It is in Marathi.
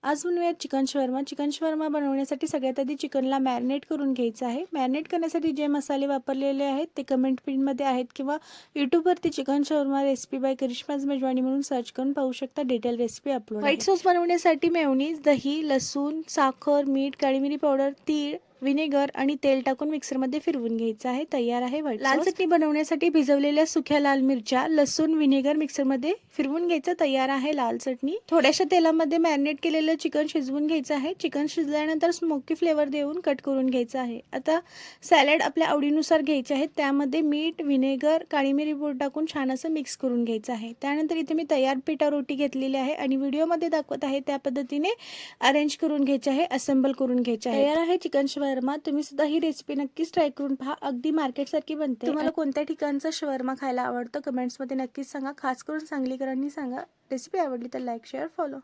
आज बनवूया चिकन शवर्मा. चिकन शवर्मा बनवण्यासाठी सगळ्यात आधी चिकनला मॅरिनेट करून घ्यायचं आहे. मॅरिनेट करण्यासाठी जे मसाले वापरलेले आहेत ते कमेंट पिनमध्ये आहेत किंवा यूट्यूबवरती चिकन शवर्मा रेसिपी बाय करिश्माज मेजवानी म्हणून सर्च करून पाहू शकता. Detail recipe upload. White sauce बनवण्यासाठी मेयोनीज, दही, लसूण, साखर, मीठ, काळी मिरी पावडर, तीळ, विनेगर आणि तेल टाकून मिक्सरमध्ये फिरवून घ्यायचं आहे. तयार आहे व्हाईट सॉस. लाल चटणी बनवण्यासाठी भिजवलेल्या सुक्या लाल मिरच्या, लसूण, विनेगर मिक्सरमध्ये फिरवून घ्यायचं. तयार आहे लाल चटणी. थोड्याशा तेलामध्ये मॅरिनेट केलेलं चिकन शिजवून घ्यायचं आहे. चिकन शिजल्यानंतर स्मोकी फ्लेवर देऊन कट करून घ्यायचं आहे. आता सॅलड आपल्या आवडीनुसार घ्यायचे आहेत. त्यामध्ये मीठ, विनेगर, काळी मिरी पावडर टाकून छान असं मिक्स करून घ्यायचं आहे. त्यानंतर इथे मी तयार पिठा रोटी घेतलेली आहे आणि व्हिडिओमध्ये दाखवत आहे त्या पद्धतीने अरेंज करून घ्यायचे आहे, असेंबल करून घ्यायचे आहे. तयार आहे चिकन शवर्मा. तुम्ही सुद्धा ही रेसिपी नक्कीच ट्राय करून पहा. अगदी मार्केट सारखी बनते. तुम्हाला कोणत्या ठिकाणचा शवर्मा खायला आवडतं कमेंट्समध्ये नक्कीच सांगा. खास करून सांगलीकरांनी सांगा. रेसिपी आवडली तर लाईक, शेअर, फॉलो.